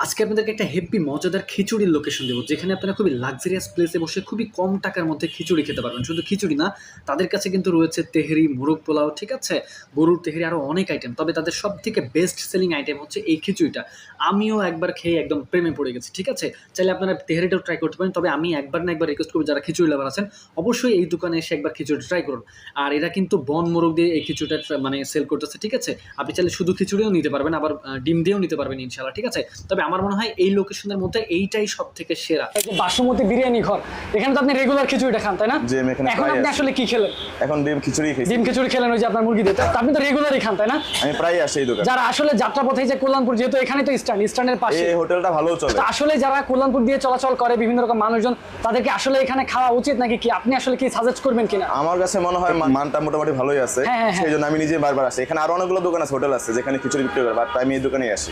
আজকে আপনাদেরকে একটা হেভি মজাদার খিচুড়ির লোকেশন দেবো, যেখানে আপনারা খুবই লাক্সারিয়াস প্লেসে বসে খুবই কম টাকার মধ্যে খিচুড়ি খেতে পারবেন। শুধু খিচুড়ি না, তাদের কাছে কিন্তু রয়েছে তেহেরি, মোরগ পোলাও, ঠিক আছে, গরুর তেহেরি, আরও অনেক আইটেম। তবে তাদের সব থেকে বেস্ট সেলিং আইটেম হচ্ছে এই খিচুড়িটা। আমিও একবার খেয়ে একদম প্রেমে পড়ে গেছি, ঠিক আছে। চাইলে আপনারা তেহেরিটাও ট্রাই করতে পারেন, তবে আমি একবার না একবার রিকোয়েস্ট করবো যারা খিচুড়ি লাভার আছেন অবশ্যই এই দোকানে এসে একবার খিচুড়ি ট্রাই করুন। আর এরা কিন্তু বন মোরগ দিয়ে এই খিচুড়িটা মানে সেল করতেছে, ঠিক আছে। আপনি চাইলে শুধু খিচুড়িও নিতে পারবেন, আবার ডিম দিয়েও নিতে পারবেন ইনশাল্লাহ, ঠিক আছে। তবে আমার মনে হয় এই লোকেশনের মধ্যে এইটাই সব থেকে সেরা। বাসমতি বিরিয়ানি ঘর, এখানে তো আপনি রেগুলার খিচুড়িটা খান, তাই না? জি, আমি এখানে এখন প্রায় আপনি আসি। আসলে কি খেলেন? এখন ডিম খিচুড়ি খেয়েছি। ডিম খিচুড়ি খেলেন, ওই যে আপনার মুরগি দিতে, আপনি তো রেগুলারই খান, তাই না? আমি প্রায় আসি এই দোকানে। যারা আসলে যাত্রাপথে যে কল্যাণপুর, যেহেতু এখানে তো স্ট্যান্ডের পাশে এই হোটেলটা ভালো চলে। তো আসলে যারা কল্যাণপুর দিয়ে চলাচল করে বিভিন্ন রকম মানুষজন, তাদেরকে আসলে এখানে খাওয়া উচিত নাকি কি? আপনি আসলে কি সাজেস্ট করবেন কিনা? আমার কাছে মনে হয় মানটা মোটামুটি ভালোই আছে, সেই জন্য আমি নিজে বারবার আসি। এখানে আরো অনেকগুলো দোকান আছে, হোটেল আছে যেখানে খিচুড়ি বিক্রি করে, বাট আমি এই দোকানেই আসি।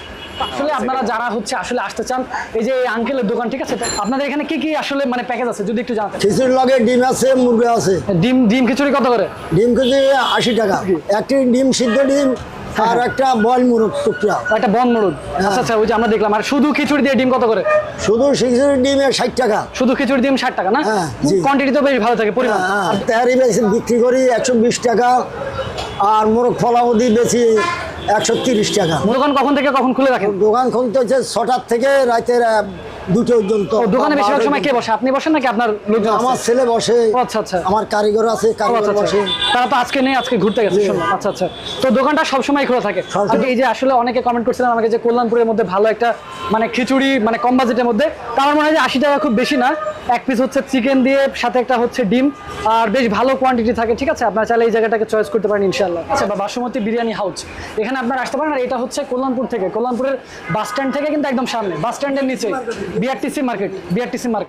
আসলে আপনারা যারা আসলে আসতে চান, এই যে আঙ্কেলের দোকান, ঠিক আছে, আপনাদের এখানে কি কি আসলে মানে প্যাকেজ আছে যদি একটু জানাতেন। খিচুড়ির লগে ডিম আছে, মুরগি আছে। ডিম খিচুড়ি কত করে? ডিম খিচুড়ি 80 টাকা, একটি ডিম সিদ্ধ ডিম আর একটা বয়েল মুরগ টুকরা, একটা বন মোড়ক। আচ্ছা আচ্ছা, ওই যে আমরা দেখলাম। আর শুধু খিচুড়ি দিয়ে ডিম কত করে? শুধু খিচুড়ির ডিম 60 টাকা। শুধু খিচুড়ি ডিম 60 টাকা না? হ্যাঁ, জি। কোয়ান্টিটি তো বেশ ভালো থাকে, পরিমাণ। আর তেহারি বেশি বিক্রি করি 120 টাকা, আর মোরগ ফলাও দিই বেশি 130 টাকা। দোকান কখন থেকে কখন খুলে রাখেন? দোকান খুলতে হচ্ছে 6টার থেকে রাতের 2টা পর্যন্ত। দোকানে বেশিরভাগ সময় কে বসে? আপনি বসেন নাকি আপনার লোকজন আছে? আমার ছেলে বসে। ও আচ্ছা আচ্ছা। আমার কারিগর আছে, কারিগর বসে। তারা তো আজকে নেই, আজকে ঘুরতে গেছে শুনলাম। আচ্ছা আচ্ছা, তো দোকানটা সবসময় খোলা থাকে? সবসময়। এই যে আসলে অনেকে কমেন্ট করছিলেন আমাকে যে কল্যাণপুরের মধ্যে ভালো একটা মানে খিচুড়ি, মানে কম বাজেটের মধ্যে, তা আমার মনে হয় যে 80 টাকা খুব বেশি না। এক পিস হচ্ছে চিকেন দিয়ে, সাথে একটা হচ্ছে ডিম, আর বেশ ভালো কোয়ান্টিটি থাকে, ঠিক আছে। আপনারা চাইলে এই জায়গাটাকে চয়েস করতে পারেন ইনশাআল্লাহ। আচ্ছা, বা বাসমতি বিরিয়ানি হাউস, এখানে আপনারা আসতে পারেন। আর এটা হচ্ছে কল্যাণপুর থেকে, কল্যাণপুরের বাস স্ট্যান্ড থেকে কিন্তু একদম সামনে, বাস স্ট্যান্ডের নিচে বিআরটিসি মার্কেট।